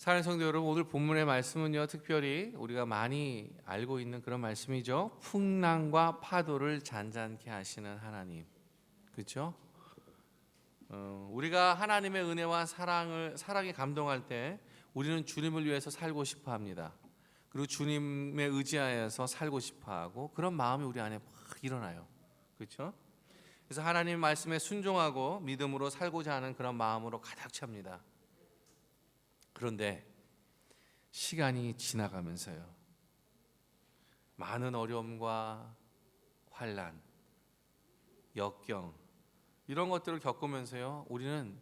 사랑하는 성도 여러분, 오늘 본문의 말씀은요, 특별히 우리가 많이 알고 있는 그런 말씀이죠. 풍랑과 파도를 잔잔케 하시는 하나님, 그렇죠? 우리가 하나님의 은혜와 사랑에 감동할 때 우리는 주님을 위해서 살고 싶어합니다. 그리고 주님에 의지하여서 살고 싶어하고 그런 마음이 우리 안에 막 일어나요, 그렇죠? 그래서 하나님 말씀에 순종하고 믿음으로 살고자 하는 그런 마음으로 가득 찹니다. 그런데 시간이 지나가면서요, 많은 어려움과 환난, 역경 이런 것들을 겪으면서요, 우리는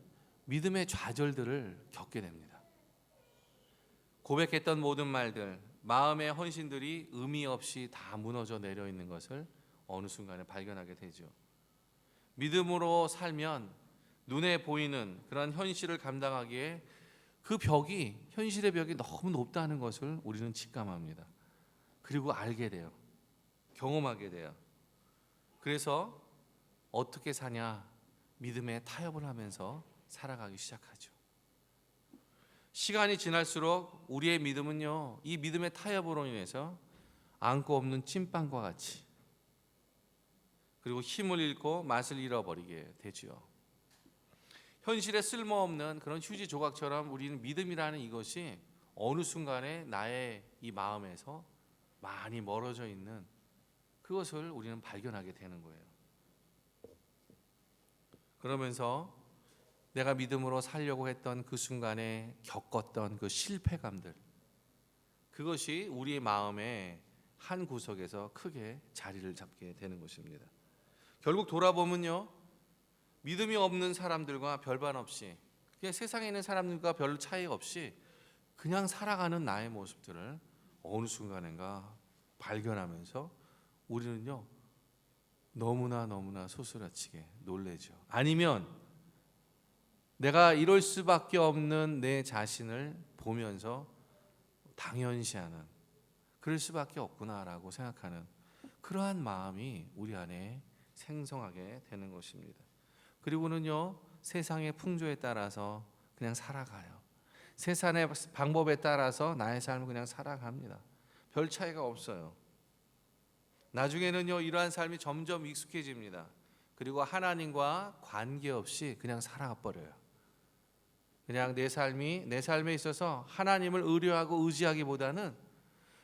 믿음의 좌절들을 겪게 됩니다. 고백했던 모든 말들, 마음의 헌신들이 의미 없이 다 무너져 내려 있는 것을 어느 순간에 발견하게 되죠. 믿음으로 살면 눈에 보이는 그런 현실을 감당하기에 그 벽이, 현실의 벽이 너무 높다는 것을 우리는 직감합니다. 그리고 알게 돼요. 경험하게 돼요. 그래서 어떻게 사냐? 믿음의 타협을 하면서 살아가기 시작하죠. 시간이 지날수록 우리의 믿음은요, 이 믿음의 타협으로 인해서 안고 없는 찐빵과 같이, 그리고 힘을 잃고 맛을 잃어버리게 되죠. 현실에 쓸모없는 그런 휴지 조각처럼 우리는 믿음이라는 이것이 어느 순간에 나의 이 마음에서 많이 멀어져 있는 그것을 우리는 발견하게 되는 거예요. 그러면서 내가 믿음으로 살려고 했던 그 순간에 겪었던 그 실패감들, 그것이 우리의 마음의 한 구석에서 크게 자리를 잡게 되는 것입니다. 결국 돌아보면요, 믿음이 없는 사람들과 별반 없이, 세상에 있는 사람들과 별 차이 없이 그냥 살아가는 나의 모습들을 어느 순간인가 발견하면서 우리는요, 너무나 소스라치게 놀라죠. 아니면 내가 이럴 수밖에 없는 내 자신을 보면서 당연시하는, 그럴 수밖에 없구나라고 생각하는 그러한 마음이 우리 안에 생성하게 되는 것입니다. 그리고는요, 세상의 풍조에 따라서 그냥 살아가요. 세상의 방법에 따라서 나의 삶을 그냥 살아갑니다. 별 차이가 없어요. 나중에는요, 이러한 삶이 점점 익숙해집니다. 그리고 하나님과 관계없이 그냥 살아버려요. 그냥 내 삶에 있어서 하나님을 의뢰하고 의지하기보다는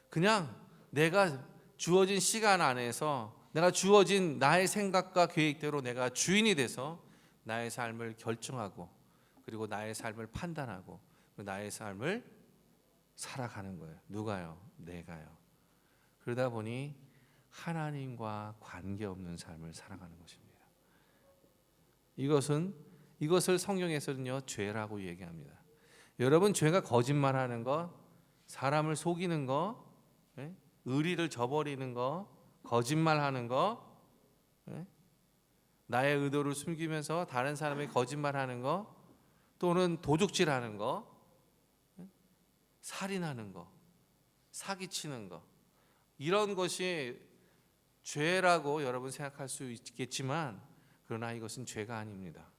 그냥 내가 주어진 시간 안에서, 내가 주어진 나의 생각과 계획대로 내가 주인이 돼서 나의 삶을 결정하고, 그리고 나의 삶을 판단하고, 나의 삶을 살아가는 거예요. 누가요? 내가요. 그러다 보니 하나님과 관계없는 삶을 살아가는 것입니다. 이것을 성경에서는요, 죄라고 얘기합니다. 여러분, 죄가 거짓말하는 것, 사람을 속이는 것, 의리를 저버리는 것, 거짓말하는 것, 나의 의도를 숨기면서 다른 사람에게 거짓말하는 것, 또는 도둑질하는 것, 살인하는 것, 사기치는 것, 이런 것이 죄라고 여러분 생각할 수 있겠지만, 그러나 이것은 죄가 아닙니다.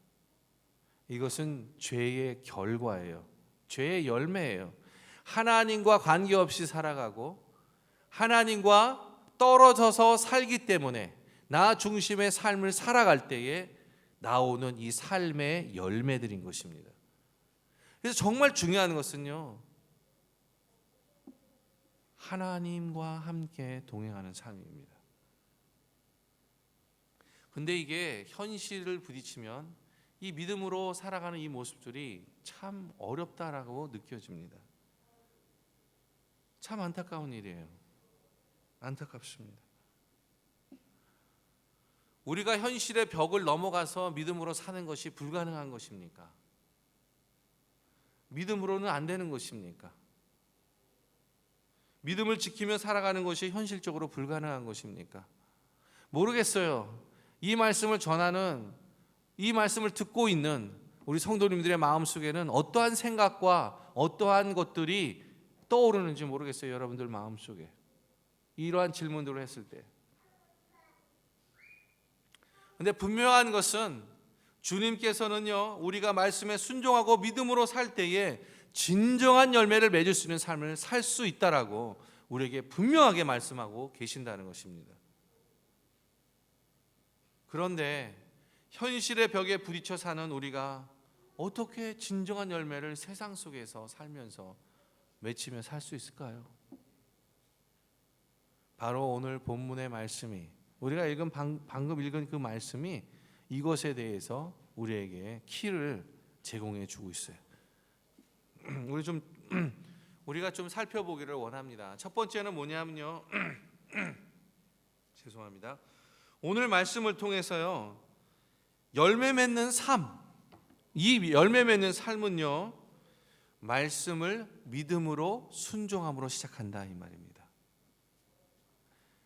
이것은 죄의 결과예요. 죄의 열매예요. 하나님과 관계없이 살아가고 하나님과 떨어져서 살기 때문에 나 중심의 삶을 살아갈 때에 나오는 이 삶의 열매들인 것입니다. 그래서 정말 중요한 것은요, 하나님과 함께 동행하는 삶입니다. 근데 이게 현실을 부딪히면 이 믿음으로 살아가는 이 모습들이 참 어렵다라고 느껴집니다. 참 안타까운 일이에요. 안타깝습니다. 우리가 현실의 벽을 넘어가서 믿음으로 사는 것이 불가능한 것입니까? 믿음으로는 안 되는 것입니까? 믿음을 지키며 살아가는 것이 현실적으로 불가능한 것입니까? 모르겠어요. 이 말씀을 듣고 있는 우리 성도님들의 마음속에는 어떠한 생각과 어떠한 것들이 떠오르는지 모르겠어요. 여러분들 마음속에 이러한 질문들을 했을 때. 근데 분명한 것은 주님께서는요, 우리가 말씀에 순종하고 믿음으로 살 때에 진정한 열매를 맺을 수 있는 삶을 살 수 있다라고 우리에게 분명하게 말씀하고 계신다는 것입니다. 그런데 현실의 벽에 부딪혀 사는 우리가 어떻게 진정한 열매를 세상 속에서 살면서 맺히며 살 수 있을까요? 바로 오늘 본문의 말씀이, 우리가 방금 읽은 그 말씀이 이것에 대해서 우리에게 키를 제공해 주고 있어요. 우리가 좀 살펴보기를 원합니다. 첫 번째는 뭐냐면요. 죄송합니다. 오늘 말씀을 통해서요, 열매 맺는 삶, 이 열매 맺는 삶은요, 말씀을 믿음으로 순종함으로 시작한다 이 말입니다.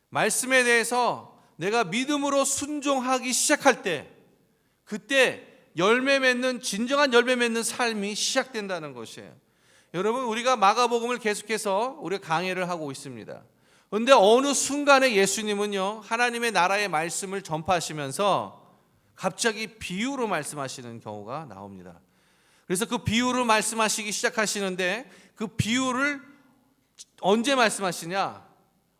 말씀에 대해서 내가 믿음으로 순종하기 시작할 때, 그때 열매 맺는, 진정한 열매 맺는 삶이 시작된다는 것이에요. 여러분, 우리가 마가복음을 계속해서 우리가 강해를 하고 있습니다. 그런데 어느 순간에 예수님은요, 하나님의 나라의 말씀을 전파하시면서 갑자기 비유로 말씀하시는 경우가 나옵니다. 그래서 그 비유를 말씀하시기 시작하시는데, 그 비유를 언제 말씀하시냐?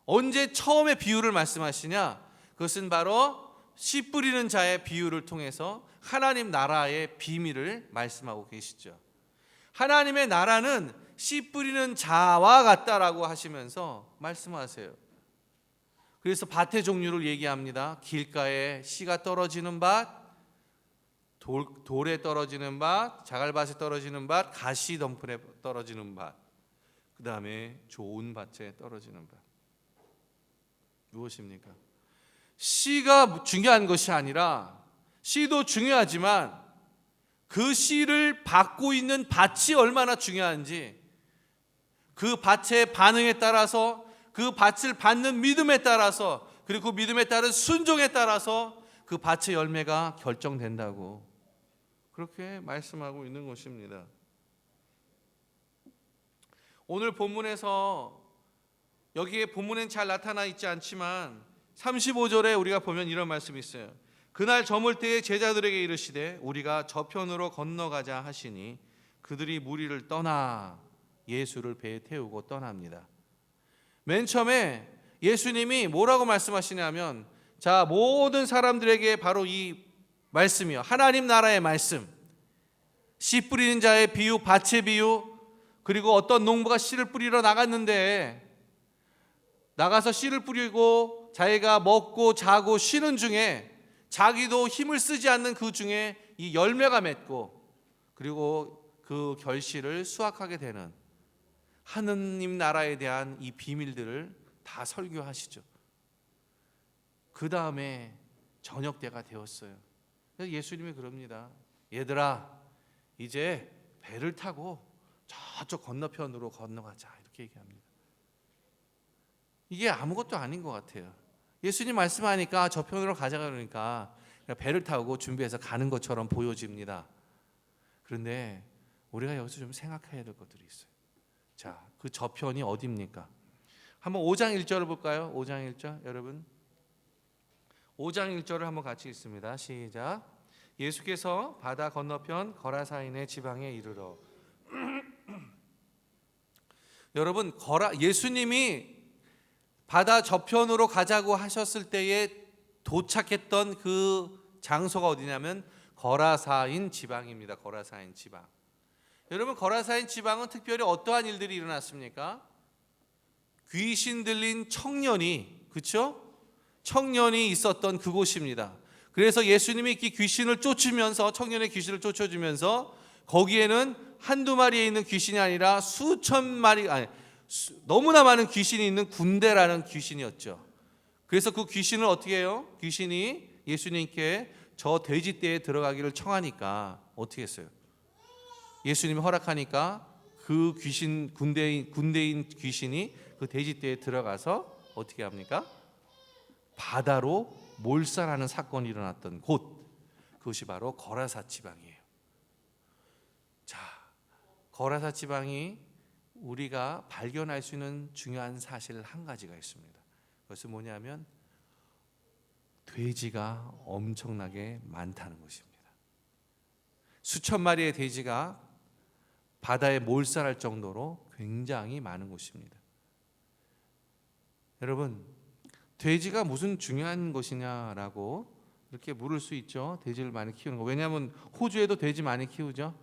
언제 처음에 비유를 말씀하시냐? 그것은 바로 씨 뿌리는 자의 비유를 통해서 하나님 나라의 비밀을 말씀하고 계시죠. 하나님의 나라는 씨 뿌리는 자와 같다라고 하시면서 말씀하세요. 그래서 밭의 종류를 얘기합니다. 길가에 씨가 떨어지는 밭, 돌에 떨어지는 밭, 자갈밭에 떨어지는 밭, 가시덤불에 떨어지는 밭, 그 다음에 좋은 밭에 떨어지는 밭. 무엇입니까? 씨가 중요한 것이 아니라, 씨도 중요하지만 그 씨를 받고 있는 밭이 얼마나 중요한지, 그 밭의 반응에 따라서, 그 밭을 받는 믿음에 따라서, 그리고 그 믿음에 따른 순종에 따라서 그 밭의 열매가 결정된다고 그렇게 말씀하고 있는 것입니다. 오늘 본문에서, 여기에 본문엔 잘 나타나 있지 않지만 35절에 우리가 보면 이런 말씀이 있어요. 그날 저물 때에 제자들에게 이르시되 우리가 저편으로 건너가자 하시니 그들이 무리를 떠나 예수를 배에 태우고 떠납니다. 맨 처음에 예수님이 뭐라고 말씀하시냐면, 자, 모든 사람들에게 바로 이 말씀이요, 하나님 나라의 말씀, 씨 뿌리는 자의 비유, 밭의 비유, 그리고 어떤 농부가 씨를 뿌리러 나갔는데, 나가서 씨를 뿌리고 자기가 먹고 자고 쉬는 중에 자기도 힘을 쓰지 않는 그 중에 이 열매가 맺고, 그리고 그 결실을 수확하게 되는 하느님 나라에 대한 이 비밀들을 다 설교하시죠. 그 다음에 저녁 때가 되었어요. 그래서 예수님이 그럽니다. 얘들아, 이제 배를 타고 저쪽 건너편으로 건너가자, 이렇게 얘기합니다. 이게 아무것도 아닌 것 같아요. 예수님 말씀하니까 저편으로 가자 그러니까 배를 타고 준비해서 가는 것처럼 보여집니다. 그런데 우리가 여기서 좀 생각해야 될 것들이 있어요. 자, 그 저편이 어디입니까? 한번 5장 1절을 볼까요? 5장 1절, 여러분 5장 1절을 한번 같이 읽습니다. 시작. 예수께서 바다 건너편 거라사인의 지방에 이르러 여러분, 예수님이 바다 저편으로 가자고 하셨을 때에 도착했던 그 장소가 어디냐면 거라사인 지방입니다. 거라사인 지방. 여러분, 거라사인 지방은 특별히 어떠한 일들이 일어났습니까? 귀신 들린 청년이, 그렇죠? 청년이 있었던 그곳입니다. 그래서 예수님이 이 귀신을 쫓으면서, 청년의 귀신을 쫓아주면서 거기에는 한두 마리에 있는 귀신이 아니라 수천 마리, 너무나 많은 귀신이 있는 군대라는 귀신이었죠. 그래서 그 귀신을 어떻게 해요? 귀신이 예수님께 저 돼지떼에 들어가기를 청하니까 어떻게 했어요? 예수님이 허락하니까 그 귀신, 군대인 귀신이 그 돼지떼에 들어가서 어떻게 합니까? 바다로 몰살하는 사건이 일어났던 곳, 그것이 바로 거라사 지방이에요. 자, 거라사 지방이 우리가 발견할 수 있는 중요한 사실 한 가지가 있습니다. 그것은 뭐냐면 돼지가 엄청나게 많다는 것입니다. 수천 마리의 돼지가 바다에 몰살할 정도로 굉장히 많은 곳입니다. 여러분, 돼지가 무슨 중요한 것이냐라고 이렇게 물을 수 있죠. 돼지를 많이 키우는 거. 왜냐하면 호주에도 돼지 많이 키우죠.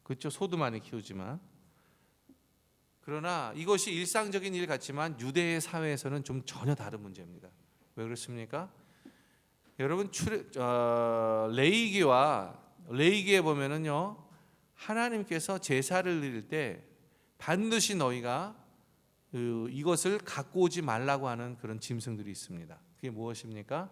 그렇죠. 소도 많이 키우지만. 그러나 이것이 일상적인 일 같지만 유대 사회에서는 좀 전혀 다른 문제입니다. 왜 그렇습니까? 여러분, 레위기에 보면은요, 하나님께서 제사를 드릴 때 반드시 너희가 이것을 갖고 오지 말라고 하는 그런 짐승들이 있습니다. 그게 무엇입니까?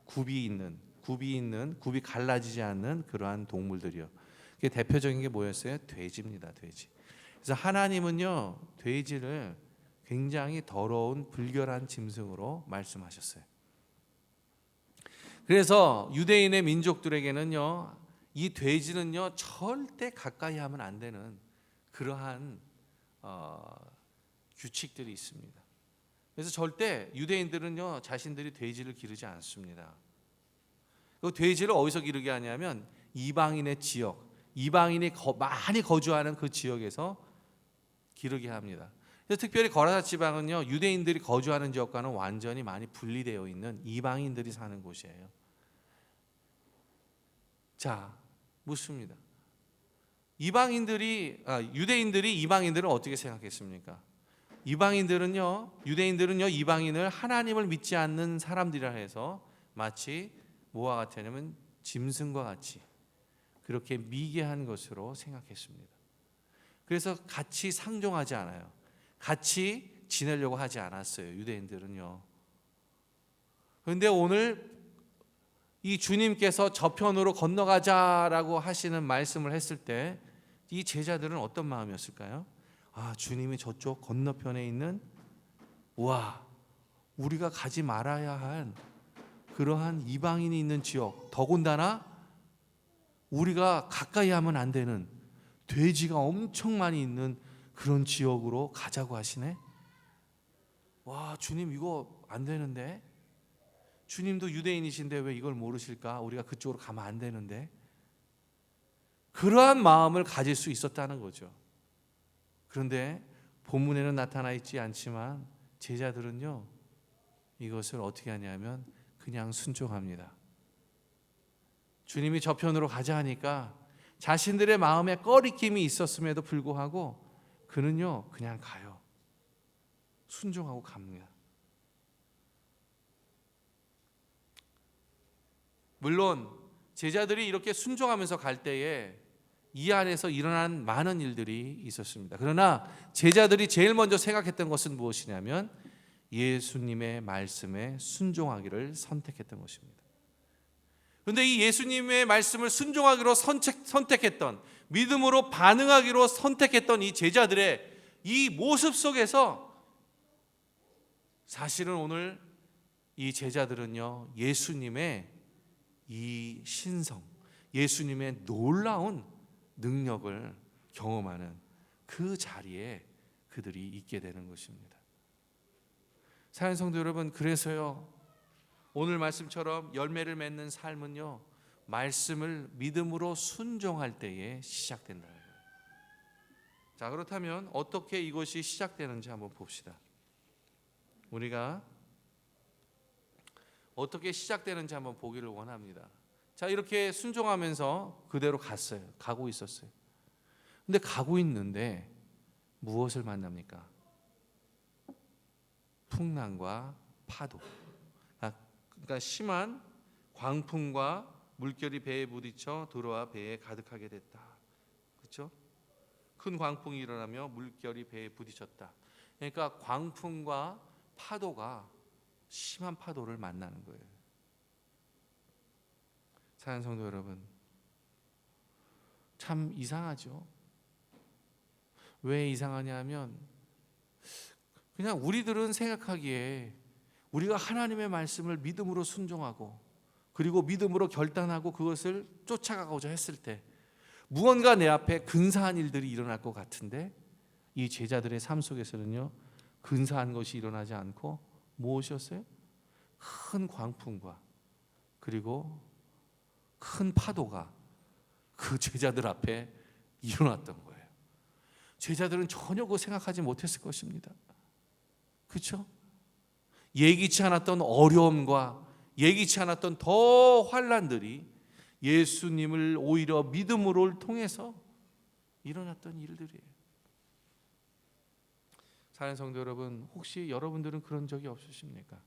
굽이 갈라지지 않는 그러한 동물들이요. 그게 대표적인 게 뭐였어요? 돼지입니다. 돼지. 그래서 하나님은요, 돼지를 굉장히 더러운 불결한 짐승으로 말씀하셨어요. 그래서 유대인의 민족들에게는요, 이 돼지는요 절대 가까이 하면 안 되는 그러한 규칙들이 있습니다. 그래서 절대 유대인들은요 자신들이 돼지를 기르지 않습니다. 그 돼지를 어디서 기르게 하냐면 이방인의 지역, 이방인이 많이 거주하는 그 지역에서 기르게 합니다. 그래서 특별히 거라사 지방은요 유대인들이 거주하는 지역과는 완전히 많이 분리되어 있는 이방인들이 사는 곳이에요. 자, 묻습니다. 유대인들이 이방인들을 어떻게 생각했습니까? 유대인들은요 이방인을 하나님을 믿지 않는 사람들이라 해서 마치 뭐와 같냐면 짐승과 같이 그렇게 미개한 것으로 생각했습니다. 그래서 같이 상종하지 않아요. 같이 지내려고 하지 않았어요. 유대인들은요. 그런데 오늘 이 주님께서 저편으로 건너가자라고 하시는 말씀을 했을 때 이 제자들은 어떤 마음이었을까요? 아, 주님이 저쪽 건너편에 있는 우리가 가지 말아야 할 그러한 이방인이 있는 지역, 더군다나 우리가 가까이 하면 안 되는 돼지가 엄청 많이 있는 그런 지역으로 가자고 하시네. 와, 주님 이거 안 되는데. 주님도 유대인이신데 왜 이걸 모르실까? 우리가 그쪽으로 가면 안 되는데. 그러한 마음을 가질 수 있었다는 거죠. 그런데 본문에는 나타나 있지 않지만 제자들은요 이것을 어떻게 하냐면 그냥 순종합니다. 주님이 저편으로 가자 하니까 자신들의 마음에 꺼리낌이 있었음에도 불구하고 그는요 그냥 가요. 순종하고 갑니다. 물론 제자들이 이렇게 순종하면서 갈 때에 이 안에서 일어난 많은 일들이 있었습니다. 그러나 제자들이 제일 먼저 생각했던 것은 무엇이냐면 예수님의 말씀에 순종하기를 선택했던 것입니다. 그런데 이 예수님의 말씀을 순종하기로 선택했던, 믿음으로 반응하기로 선택했던 이 제자들의 이 모습 속에서 사실은 오늘 이 제자들은요 예수님의 이 신성, 예수님의 놀라운 능력을 경험하는 그 자리에 그들이 있게 되는 것입니다. 사랑하는 성도 여러분, 그래서요 오늘 말씀처럼 열매를 맺는 삶은요 말씀을 믿음으로 순종할 때에 시작된다. 자, 그렇다면 어떻게 이것이 시작되는지 한번 봅시다. 우리가 어떻게 시작되는지 한번 보기를 원합니다. 자, 이렇게 순종하면서 그대로 가고 있었어요. 근데 가고 있는데 무엇을 만납니까? 풍랑과 파도. 그러니까 심한 광풍과 물결이 배에 부딪혀 들어와 배에 가득하게 됐다. 그렇죠? 큰 광풍이 일어나며 물결이 배에 부딪혔다. 그러니까 광풍과 파도가 심한 파도를 만나는 거예요. 사랑하는 성도 여러분, 참 이상하죠. 왜 이상하냐면 그냥 우리들은 생각하기에 우리가 하나님의 말씀을 믿음으로 순종하고 그리고 믿음으로 결단하고 그것을 쫓아가고자 했을 때 무언가 내 앞에 근사한 일들이 일어날 것 같은데 이 제자들의 삶 속에서는요 근사한 것이 일어나지 않고 무엇이었어요? 큰 광풍과 그리고 큰 파도가 그 제자들 앞에 일어났던 거예요. 제자들은 전혀 그거 생각하지 못했을 것입니다. 그렇죠? 예기치 않았던 어려움과 예기치 않았던 더 환난들이 예수님을 오히려 믿음으로 통해서 일어났던 일들이에요. 사랑하는 성도 여러분, 혹시 여러분들은 그런 적이 없으십니까?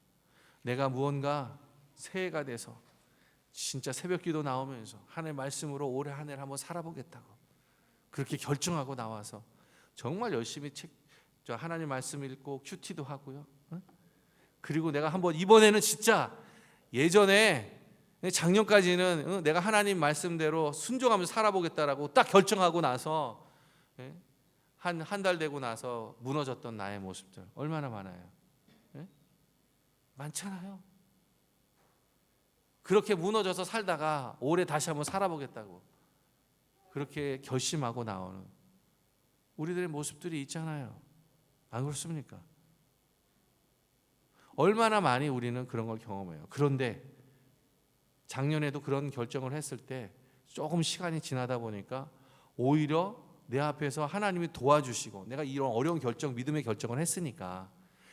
내가 무언가 새해가 돼서 진짜 새벽기도 나오면서 하나님의 말씀으로 올해 한 해를 한번 살아보겠다고 그렇게 결정하고 나와서 정말 열심히 하나님 말씀 읽고 큐티도 하고요. 그리고 내가 한번 이번에는 진짜 예전에 작년까지는 내가 하나님 말씀대로 순종하면서 살아보겠다라고 딱 결정하고 나서 한 달 되고 나서 무너졌던 나의 모습들 얼마나 많아요. 많잖아요. 그렇게 무너져서 살다가 올해 다시 한번 살아보겠다고 그렇게 결심하고 나오는 우리들의 모습들이 있잖아요. 안 그렇습니까? 얼마나 많이 우리는 그런 걸 경험해요. 그런데 작년에도 그런 결정을 했을 때 조금 시간이 지나다 보니까 오히려 내 앞에서 하나님이 도와주시고, 내가 이런 어려운 결정, 믿음의 결정을 했으니까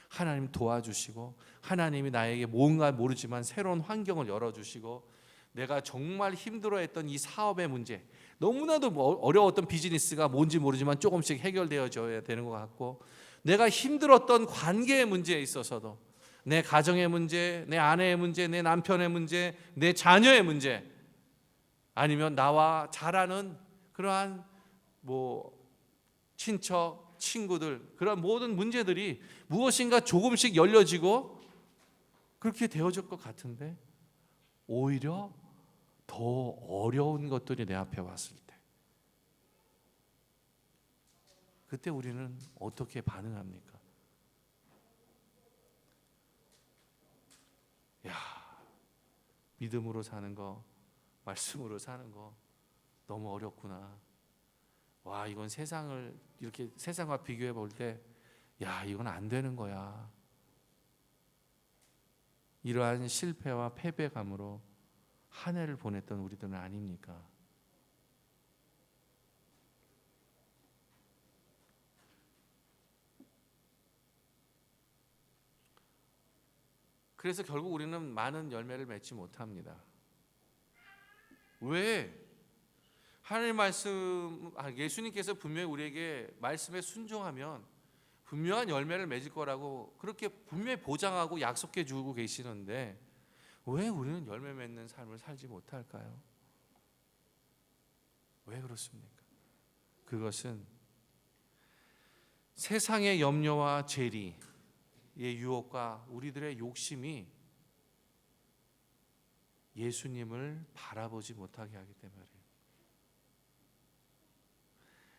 하나님 도와주시고, 하나님이 나에게 뭔가 모르지만 새로운 환경을 열어주시고, 내가 정말 힘들어했던 이 사업의 문제, 너무나도 어려웠던 비즈니스가 뭔지 모르지만 조금씩 해결되어져야 되는 것 같고, 내가 힘들었던 관계의 문제에 있어서도 내 가정의 문제, 내 아내의 문제, 내 남편의 문제, 내 자녀의 문제, 아니면 나와 잘 아는 그러한 친척, 친구들, 그런 모든 문제들이 무엇인가 조금씩 열려지고 그렇게 되어질 것 같은데, 오히려 더 어려운 것들이 내 앞에 왔을 때, 그때 우리는 어떻게 반응합니까? 믿음으로 사는 거, 말씀으로 사는 거 너무 어렵구나. 와, 이건 세상을 이렇게 세상과 비교해 볼 때, 이건 안 되는 거야. 이러한 실패와 패배감으로 한 해를 보냈던 우리들은 아닙니까? 그래서 결국 우리는 많은 열매를 맺지 못합니다. 왜? 하나님 말씀, 예수님께서 분명히 우리에게 말씀에 순종하면 분명한 열매를 맺을 거라고 그렇게 분명히 보장하고 약속해 주고 계시는데, 왜 우리는 열매 맺는 삶을 살지 못할까요? 왜 그렇습니까? 그것은 세상의 염려와 재리의 유혹과 우리들의 욕심이 예수님을 바라보지 못하게 하기 때문이에요.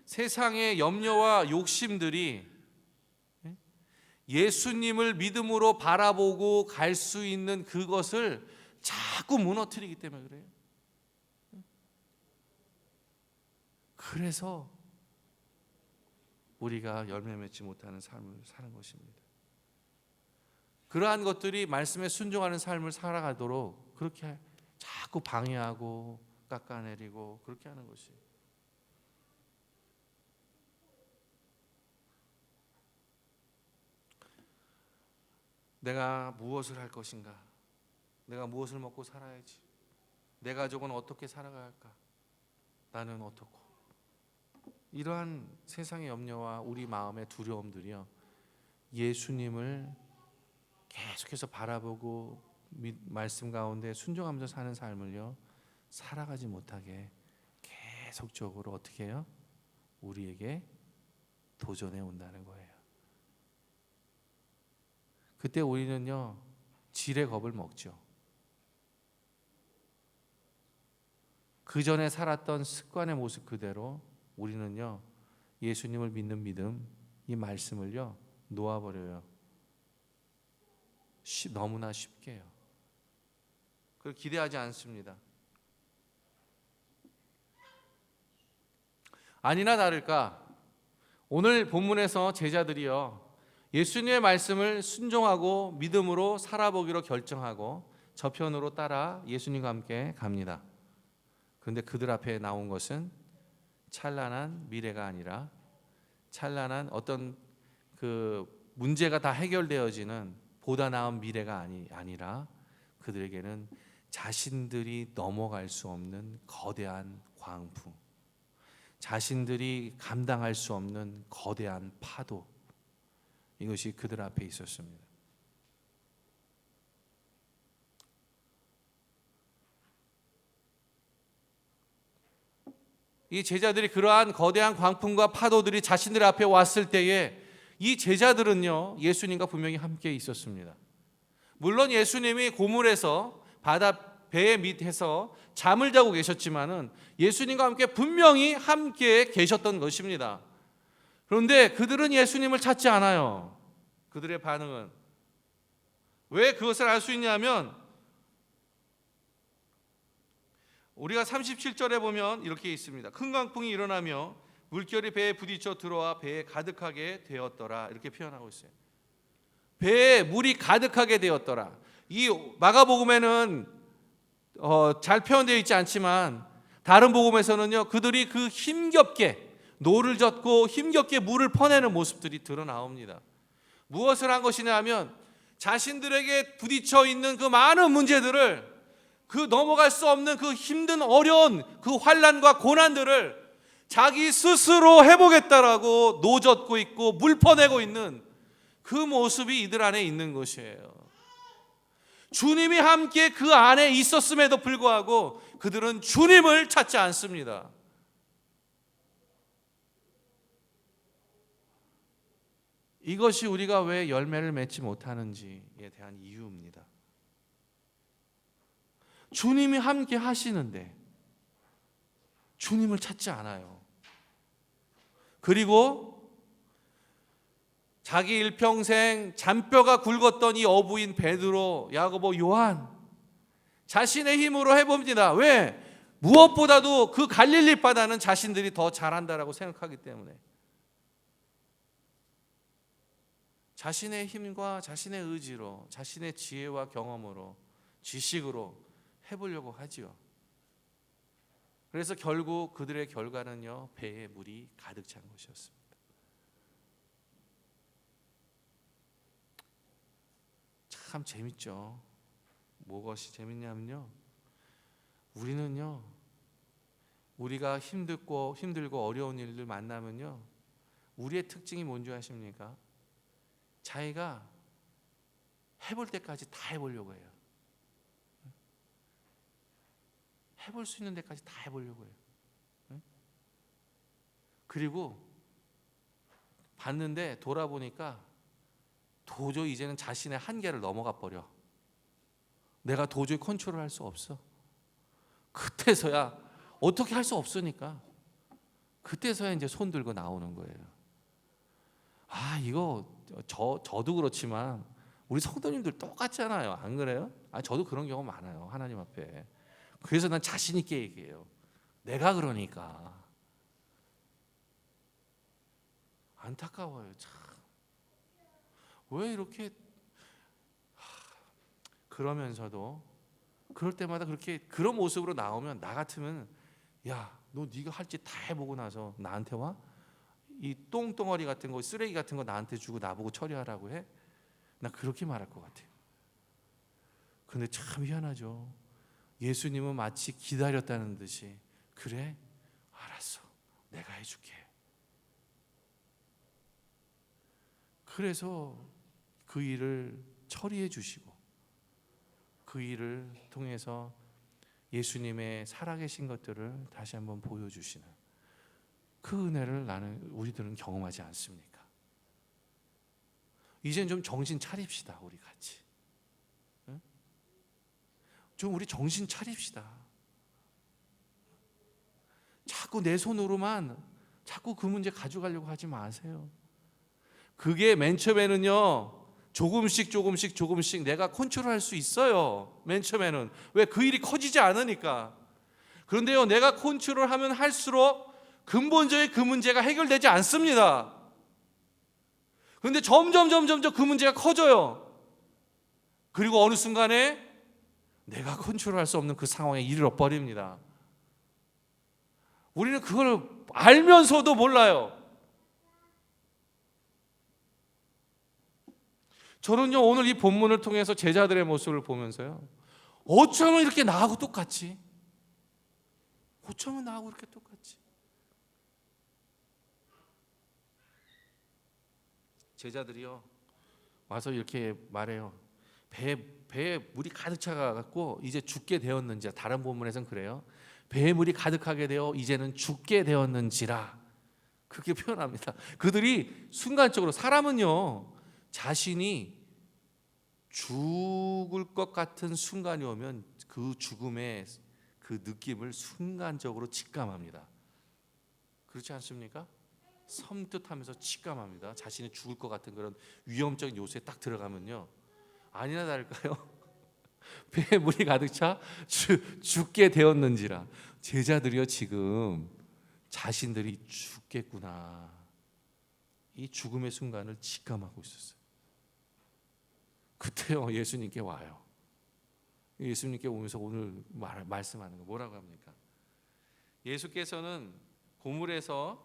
세상의 염려와 욕심들이 예수님을 믿음으로 바라보고 갈 수 있는 그것을 자꾸 무너뜨리기 때문에 그래요. 그래서 우리가 열매 맺지 못하는 삶을 사는 것입니다. 그러한 것들이 말씀에 순종하는 삶을 살아가도록 그렇게 자꾸 방해하고 깎아내리고 그렇게 하는 것이, 내가 무엇을 할 것인가? 내가 무엇을 먹고 살아야지? 내 가족은 어떻게 살아가야 할까? 나는 어떻고? 이러한 세상의 염려와 우리 마음의 두려움들이요, 예수님을 계속해서 바라보고 말씀 가운데 순종하면서 사는 삶을요 살아가지 못하게 계속적으로 어떻게 해요? 우리에게 도전해 온다는 거예요. 그때 우리는요 질의 겁을 먹죠. 그 전에 살았던 습관의 모습 그대로 우리는요 예수님을 믿는 믿음, 이 말씀을요 놓아버려요. 너무나 쉽게요. 그걸 기대하지 않습니다. 아니나 다를까 오늘 본문에서 제자들이요 예수님의 말씀을 순종하고 믿음으로 살아보기로 결정하고 저편으로 따라 예수님과 함께 갑니다. 그런데 그들 앞에 나온 것은 찬란한 미래가 아니라 찬란한 어떤 그 문제가 다 해결되어지는 보다 나은 미래가 아니라 그들에게는 자신들이 넘어갈 수 없는 거대한 광풍, 자신들이 감당할 수 없는 거대한 파도, 이것이 그들 앞에 있었습니다. 이 제자들이 그러한 거대한 광풍과 파도들이 자신들 앞에 왔을 때에 이 제자들은요, 예수님과 분명히 함께 있었습니다. 물론 예수님이 고물에서 배 밑에서 잠을 자고 계셨지만은 예수님과 함께 분명히 함께 계셨던 것입니다. 그런데 그들은 예수님을 찾지 않아요. 그들의 반응은 왜 그것을 알 수 있냐면 우리가 37절에 보면 이렇게 있습니다. 큰 강풍이 일어나며 물결이 배에 부딪혀 들어와 배에 가득하게 되었더라, 이렇게 표현하고 있어요. 배에 물이 가득하게 되었더라. 이 마가복음에는 잘 표현되어 있지 않지만 다른 복음에서는요, 그들이 그 힘겹게 노를 젓고 힘겹게 물을 퍼내는 모습들이 드러나옵니다. 무엇을 한 것이냐 하면 자신들에게 부딪혀 있는 그 많은 문제들을, 그 넘어갈 수 없는 그 힘든 어려운 그 환난과 고난들을 자기 스스로 해보겠다라고 노젓고 있고 물 퍼내고 있는 그 모습이 이들 안에 있는 것이에요. 주님이 함께 그 안에 있었음에도 불구하고 그들은 주님을 찾지 않습니다. 이것이 우리가 왜 열매를 맺지 못하는지에 대한 이유입니다. 주님이 함께 하시는데 주님을 찾지 않아요. 그리고 자기 일평생 잔뼈가 굵었던 이 어부인 베드로, 야고보, 요한 자신의 힘으로 해봅니다. 왜? 무엇보다도 그 갈릴리 바다는 자신들이 더 잘한다라고 생각하기 때문에 자신의 힘과 자신의 의지로, 자신의 지혜와 경험으로, 지식으로 해보려고 하지요. 그래서 결국 그들의 결과는요, 배에 물이 가득 찬 것이었습니다. 참 재밌죠. 무엇이 재밌냐면요, 우리는요, 우리가 힘들고 어려운 일들 만나면요, 우리의 특징이 뭔지 아십니까? 자기가 해볼 때까지 다 해보려고 해요. 해볼 수 있는 데까지 다 해보려고 해요. 그리고 봤는데 돌아보니까 도저히 이제는 자신의 한계를 넘어가 버려. 내가 도저히 컨트롤할 수 없어. 그때서야, 어떻게 할 수 없으니까 그때서야 이제 손 들고 나오는 거예요. 이거 저도 그렇지만 우리 성도님들 똑같잖아요. 안 그래요? 저도 그런 경우 많아요, 하나님 앞에. 그래서 난 자신 있게 얘기해요. 내가 그러니까. 안타까워요, 참. 왜 이렇게 그러면서도 그럴 때마다 그렇게 그런 모습으로 나오면, 나 같으면 야, 너 네가 할 짓 다 해보고 나서 나한테 와? 이 똥덩어리 같은 거, 쓰레기 같은 거 나한테 주고 나보고 처리하라고 해? 나 그렇게 말할 것 같아요. 근데 참 희한하죠. 예수님은 마치 기다렸다는 듯이, 그래? 알았어, 내가 해줄게. 그래서 그 일을 처리해 주시고 그 일을 통해서 예수님의 살아계신 것들을 다시 한번 보여주시는 그 은혜를 우리들은 경험하지 않습니까? 이젠 좀 정신 차립시다, 우리 같이. 응? 좀 우리 정신 차립시다. 자꾸 내 손으로만 자꾸 그 문제 가져가려고 하지 마세요. 그게 맨 처음에는요, 조금씩 내가 컨트롤할 수 있어요. 맨 처음에는. 왜? 그 일이 커지지 않으니까. 그런데요, 내가 컨트롤하면 할수록 근본적인 그 문제가 해결되지 않습니다. 그런데 점점 그 문제가 커져요. 그리고 어느 순간에 내가 컨트롤할 수 없는 그 상황에 이르러 버립니다. 우리는 그걸 알면서도 몰라요. 저는요, 오늘 이 본문을 통해서 제자들의 모습을 보면서요, 어쩌면 이렇게 나하고 똑같지? 어쩌면 나하고 이렇게 똑같지? 제자들이요, 와서 이렇게 말해요. 배에 물이 가득 차가지고 이제 죽게 되었는지, 다른 본문에서는 그래요. 배에 물이 가득하게 되어 이제는 죽게 되었는지라, 그렇게 표현합니다. 그들이 순간적으로, 사람은요 자신이 죽을 것 같은 순간이 오면 그 죽음의 그 느낌을 순간적으로 직감합니다. 그렇지 않습니까? 섬뜩하면서 직감합니다. 자신이 죽을 것 같은 그런 위험적인 요소에 딱 들어가면요, 아니나 다를까요? 배에 물이 가득 차 죽게 되었는지라. 제자들이요, 지금 자신들이 죽겠구나, 이 죽음의 순간을 직감하고 있었어요. 그때요, 예수님께 와요. 예수님께 오면서 오늘 말씀하는 거 뭐라고 합니까? 예수께서는 고물에서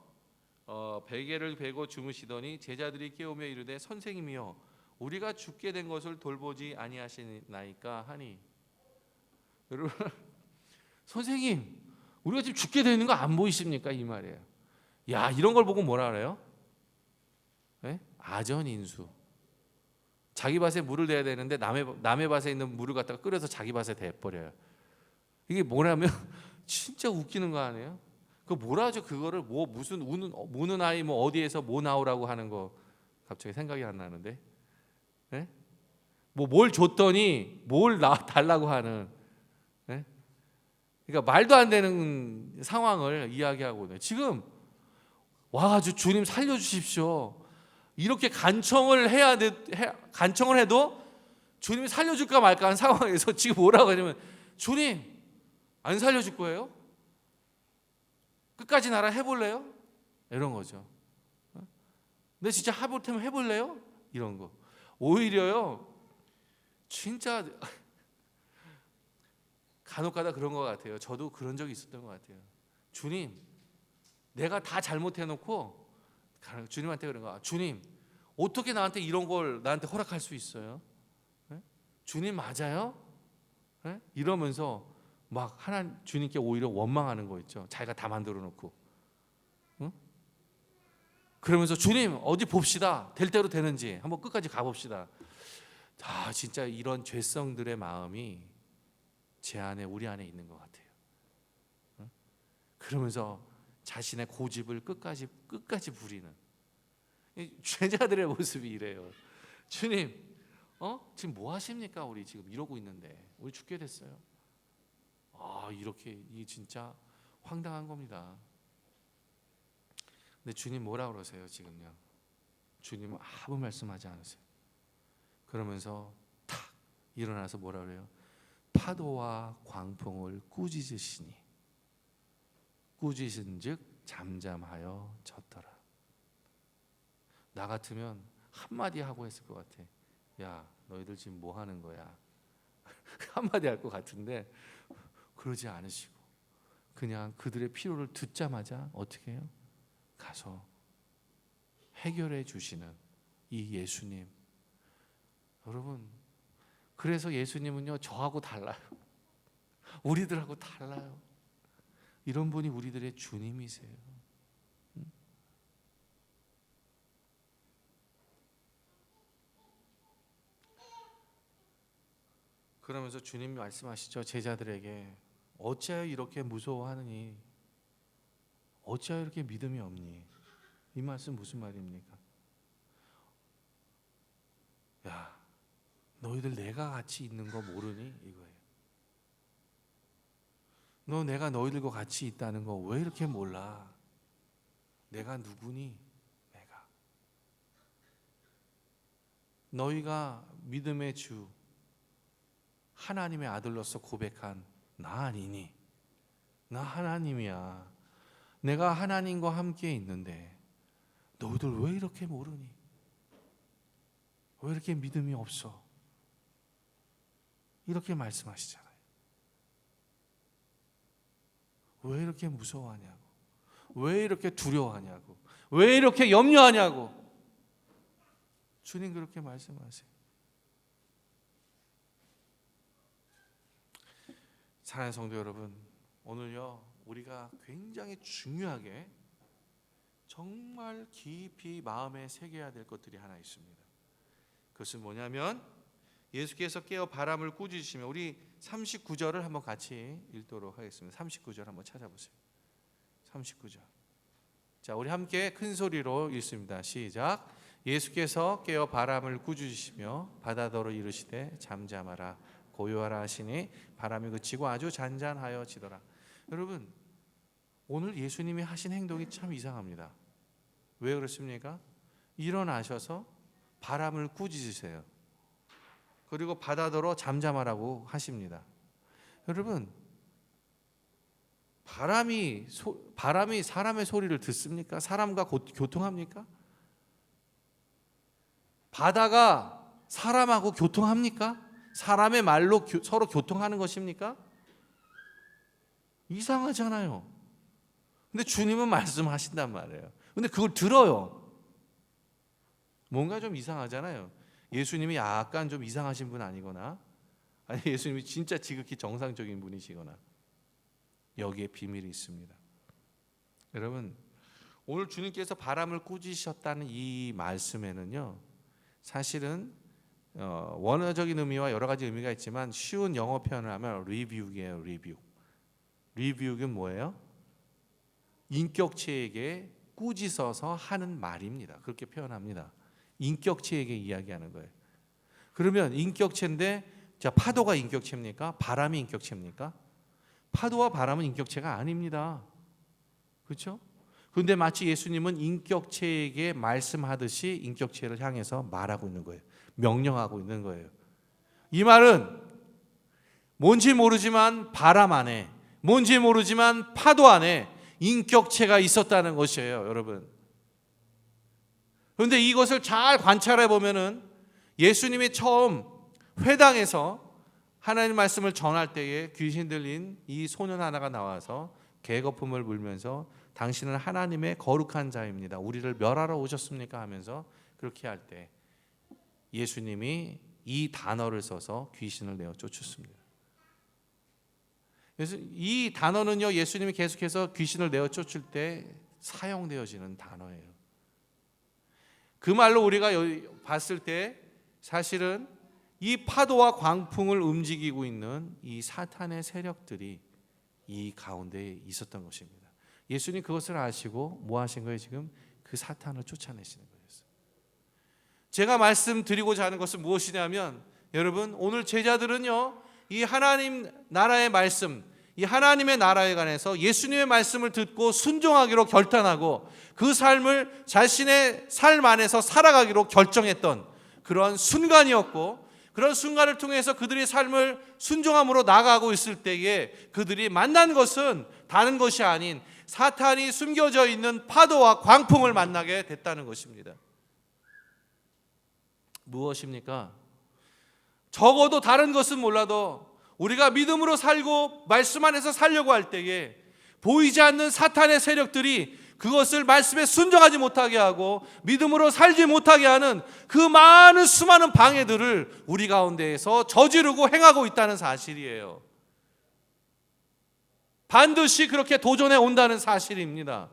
베개를 베고 주무시더니 제자들이 깨우며 이르되 선생님이여, 우리가 죽게 된 것을 돌보지 아니하시나이까 하니. 여러분, 선생님, 우리가 지금 죽게 되는 거 안 보이십니까? 이 말이에요. 야, 이런 걸 보고 뭐라 그래요? 네? 아전인수. 자기 밭에 물을 대야 되는데 남의 밭에 있는 물을 갖다가 끓여서 자기 밭에 대버려요. 이게 뭐냐면 진짜 웃기는 거 아니에요? 그 뭐라 하죠? 그거를 뭐 무슨 우는 아이 뭐 어디에서 뭐 나오라고 하는 거 갑자기 생각이 안 나는데, 네? 뭐 뭘 줬더니 뭘 달라고 하는, 네? 그러니까 말도 안 되는 상황을 이야기하고 있네요. 지금 와가지고 주님 살려주십시오, 이렇게 간청을 간청을 해도 주님이 살려줄까 말까 한 상황에서 지금 뭐라고 하냐면, 주님 안 살려줄 거예요? 끝까지 나랑 해볼래요? 이런 거죠. 근데 진짜 해볼 테면 해볼래요? 이런 거. 오히려요, 진짜 간혹가다 그런 것 같아요. 저도 그런 적이 있었던 것 같아요. 주님, 내가 다 잘못해놓고 주님한테 그런 거야. 주님, 어떻게 나한테 이런 걸 나한테 허락할 수 있어요? 네? 주님 맞아요? 네? 이러면서 막 주님께 오히려 원망하는 거 있죠. 자기가 다 만들어 놓고, 응? 그러면서 주님 어디 봅시다, 될 대로 되는지 한번 끝까지 가봅시다. 진짜 이런 죄성들의 마음이 제 안에, 우리 안에 있는 것 같아요. 응? 그러면서 자신의 고집을 끝까지 부리는 제자들의 모습이 이래요. 주님, 지금 뭐 하십니까? 우리 지금 이러고 있는데 우리 죽게 됐어요. 이렇게, 이 진짜 황당한 겁니다. 근데 주님 뭐라 그러세요? 지금요, 주님은 아무 말씀하지 않으세요. 그러면서 탁 일어나서 뭐라 그래요? 파도와 광풍을 꾸짖으시니 꾸짖은즉 잠잠하여 졌더라. 나 같으면 한마디 하고 했을 것 같아. 야, 너희들 지금 뭐 하는 거야? 한마디 할 것 같은데 그러지 않으시고 그냥 그들의 필요를 듣자마자 어떻게 해요? 가서 해결해 주시는 이 예수님. 여러분, 그래서 예수님은요, 저하고 달라요. 우리들하고 달라요. 이런 분이 우리들의 주님이세요. 그러면서 주님이 말씀하시죠. 제자들에게 어찌하여 이렇게 무서워하느니, 어찌하여 이렇게 믿음이 없니? 이 말씀 무슨 말입니까? 야, 너희들 내가 같이 있는 거 모르니? 이거예요. 내가 너희들과 같이 있다는 거 왜 이렇게 몰라? 내가 누구니? 내가 너희가 믿음의 주 하나님의 아들로서 고백한 나 아니니? 나 하나님이야. 내가 하나님과 함께 있는데 너희들 왜 이렇게 모르니? 왜 이렇게 믿음이 없어? 이렇게 말씀하시잖아요. 왜 이렇게 무서워하냐고. 왜 이렇게 두려워하냐고, 왜 이렇게 염려하냐고. 주님 그렇게 말씀하세요. 사랑하는 성도 여러분, 오늘요 우리가 굉장히 중요하게 정말 깊이 마음에 새겨야 될 것들이 하나 있습니다. 그것은 뭐냐면 예수께서 깨어 바람을 꾸짖으시며, 우리 39절을 한번 같이 읽도록 하겠습니다. 39절 한번 찾아보세요. 39절. 자, 우리 함께 큰 소리로 읽습니다. 시작. 예수께서 깨어 바람을 꾸짖으시며 바다더러 이르시되 잠잠하라 고요하라 하시니 바람이 그치고 아주 잔잔하여지더라. 여러분, 오늘 예수님이 하신 행동이 참 이상합니다. 왜 그렇습니까? 일어나셔서 바람을 꾸짖으세요. 그리고 바다더러 잠잠하라고 하십니다. 여러분, 바람이 사람의 소리를 듣습니까? 사람과 교통합니까? 바다가 사람하고 교통합니까? 사람의 말로 서로 교통하는 것입니까? 이상하잖아요. 근데 주님은 말씀하신단 말이에요. 근데 그걸 들어요. 뭔가 좀 이상하잖아요. 예수님이 약간 좀 이상하신 분 아니거나, 아니 예수님이 진짜 지극히 정상적인 분이시거나, 여기에 비밀이 있습니다. 여러분, 오늘 주님께서 바람을 꾸짖으셨다는 이 말씀에는요, 사실은 원어적인 의미와 여러 가지 의미가 있지만 쉬운 영어 표현을 하면 리뷰이에요. 리뷰는 뭐예요? 인격체에게 꾸짖어서 하는 말입니다. 그렇게 표현합니다. 인격체에게 이야기하는 거예요. 그러면 인격체인데, 자, 파도가 인격체입니까? 바람이 인격체입니까? 파도와 바람은 인격체가 아닙니다. 그렇죠? 그런데 마치 예수님은 인격체에게 말씀하듯이 인격체를 향해서 말하고 있는 거예요. 명령하고 있는 거예요. 이 말은 뭔지 모르지만 바람 안에, 뭔지 모르지만 파도 안에 인격체가 있었다는 것이에요, 여러분. 그런데 이것을 잘 관찰해 보면은 예수님이 처음 회당에서 하나님 말씀을 전할 때에 귀신 들린 이 소년 하나가 나와서 개거품을 물면서 당신은 하나님의 거룩한 자입니다, 우리를 멸하러 오셨습니까? 하면서 그렇게 할 때 예수님이 이 단어를 써서 귀신을 내어 쫓았습니다. 그래서 이 단어는요, 예수님이 계속해서 귀신을 내어 쫓을 때 사용되어지는 단어예요. 그 말로 우리가 봤을 때 사실은 이 파도와 광풍을 움직이고 있는 이 사탄의 세력들이 이 가운데에 있었던 것입니다. 예수님 그것을 아시고 뭐 하신 거예요? 지금 그 사탄을 쫓아내시는 거예요. 제가 말씀드리고자 하는 것은 무엇이냐면, 여러분, 오늘 제자들은요, 이 하나님 나라의 말씀, 이 하나님의 나라에 관해서 예수님의 말씀을 듣고 순종하기로 결단하고 그 삶을 자신의 삶 안에서 살아가기로 결정했던 그런 순간이었고, 그런 순간을 통해서 그들의 삶을 순종함으로 나아가고 있을 때에 그들이 만난 것은 다른 것이 아닌 사탄이 숨겨져 있는 파도와 광풍을 만나게 됐다는 것입니다. 무엇입니까? 적어도 다른 것은 몰라도 우리가 믿음으로 살고 말씀 안에서 살려고 할 때에 보이지 않는 사탄의 세력들이 그것을 말씀에 순종하지 못하게 하고 믿음으로 살지 못하게 하는 그 많은 수많은 방해들을 우리 가운데에서 저지르고 행하고 있다는 사실이에요. 반드시 그렇게 도전해 온다는 사실입니다.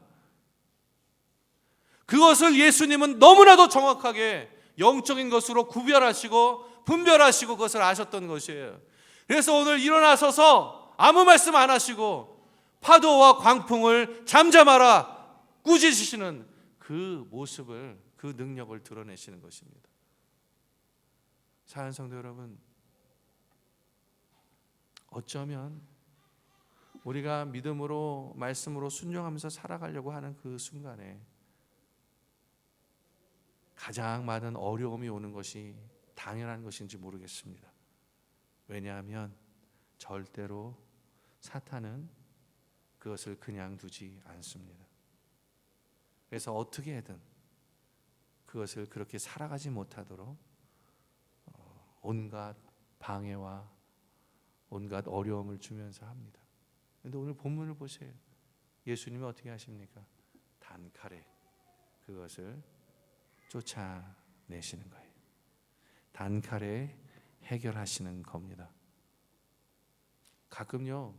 그것을 예수님은 너무나도 정확하게 영적인 것으로 구별하시고 분별하시고 그것을 아셨던 것이에요. 그래서 오늘 일어나서서 아무 말씀 안 하시고 파도와 광풍을 잠잠하라 꾸짖으시는 그 모습을, 그 능력을 드러내시는 것입니다. 사랑하는 성도 여러분, 어쩌면 우리가 믿음으로 말씀으로 순종하면서 살아가려고 하는 그 순간에 가장 많은 어려움이 오는 것이 당연한 것인지 모르겠습니다. 왜냐하면 절대로 사탄은 그것을 그냥 두지 않습니다. 그래서 어떻게든 그것을 그렇게 살아가지 못하도록 온갖 방해와 온갖 어려움을 주면서 합니다. 그런데 오늘 본문을 보세요. 예수님이 어떻게 하십니까? 단칼에 그것을 쫓아내시는 거예요. 단칼에 해결하시는 겁니다. 가끔요,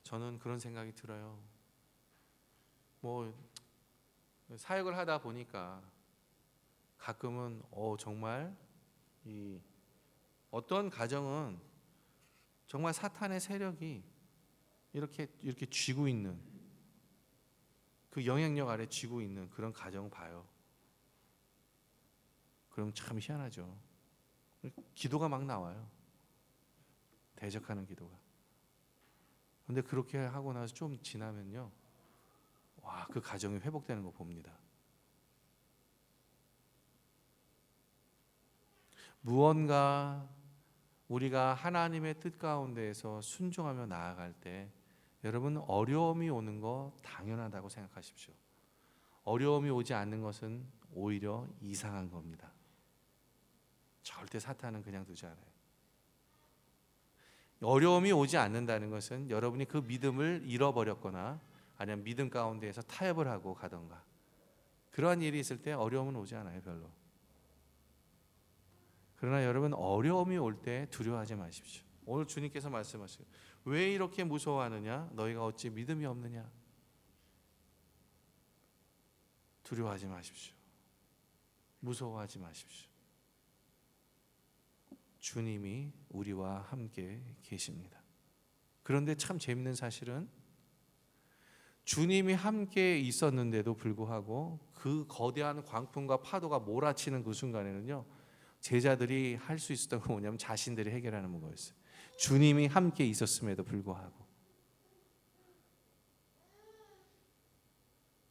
저는 그런 생각이 들어요. 뭐 사역을 하다 보니까 가끔은 정말 이 어떤 가정은 정말 사탄의 세력이 이렇게 쥐고 있는, 그 영향력 아래 쥐고 있는 그런 가정 봐요. 그럼 참 희한하죠. 기도가 막 나와요. 대적하는 기도가. 근데 그렇게 하고 나서 좀 지나면요, 와, 그 가정이 회복되는 거 봅니다. 무언가 우리가 하나님의 뜻 가운데에서 순종하며 나아갈 때 여러분, 어려움이 오는 거 당연하다고 생각하십시오. 어려움이 오지 않는 것은 오히려 이상한 겁니다. 절대 사탄은 그냥 두지 않아요. 어려움이 오지 않는다는 것은 여러분이 그 믿음을 잃어버렸거나 아니면 믿음 가운데에서 타협을 하고 가던가 그러한 일이 있을 때 어려움은 오지 않아요, 별로. 그러나 여러분, 어려움이 올 때 두려워하지 마십시오. 오늘 주님께서 말씀하시고, 왜 이렇게 무서워하느냐? 너희가 어찌 믿음이 없느냐? 두려워하지 마십시오. 무서워하지 마십시오. 주님이 우리와 함께 계십니다. 그런데 참 재밌는 사실은 주님이 함께 있었는데도 불구하고 그 거대한 광풍과 파도가 몰아치는 그 순간에는요, 제자들이 할 수 있었던 건 뭐냐면 자신들이 해결하는 거였어요. 주님이 함께 있었음에도 불구하고.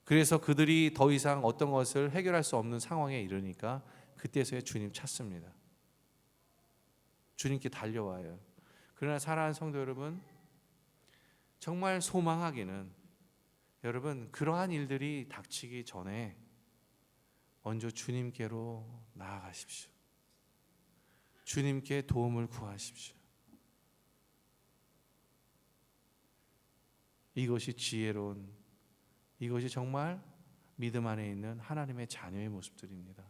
그래서 그들이 더 이상 어떤 것을 해결할 수 없는 상황에 이르니까 그때서야 주님 찾습니다. 주님께 달려와요. 그러나 사랑하는 성도 여러분, 정말 소망하기는, 여러분, 그러한 일들이 닥치기 전에 먼저 주님께로 나아가십시오. 주님께 도움을 구하십시오. 이것이 지혜로운, 이것이 정말 믿음 안에 있는 하나님의 자녀의 모습들입니다.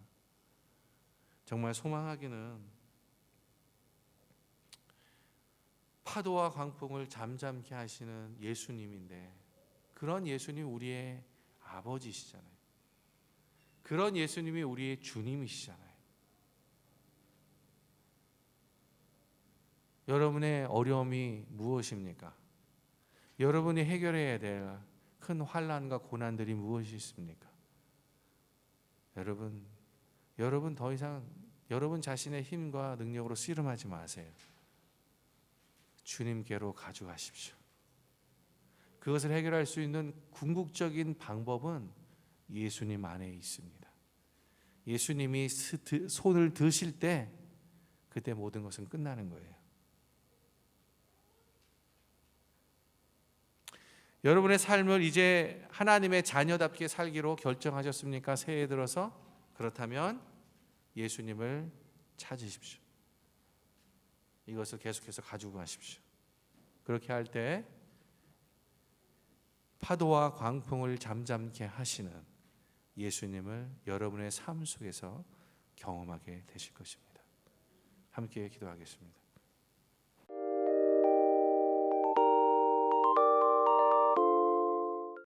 정말 소망하기는 파도와 광풍을 잠잠케 하시는 예수님인데, 그런 예수님 우리의 아버지시잖아요. 그런 예수님이 우리의 주님이시잖아요. 여러분의 어려움이 무엇입니까? 여러분이 해결해야 될 큰 환난과 고난들이 무엇이 있습니까? 여러분 더 이상 여러분 자신의 힘과 능력으로 씨름하지 마세요. 주님께로 가져가십시오. 그것을 해결할 수 있는 궁극적인 방법은 예수님 안에 있습니다. 예수님이 손을 드실 때 그때 모든 것은 끝나는 거예요. 여러분의 삶을 이제 하나님의 자녀답게 살기로 결정하셨습니까? 새해 들어서? 그렇다면 예수님을 찾으십시오. 이것을 계속해서 가지고 가십시오. 그렇게 할 때 파도와 광풍을 잠잠케 하시는 예수님을 여러분의 삶 속에서 경험하게 되실 것입니다. 함께 기도하겠습니다.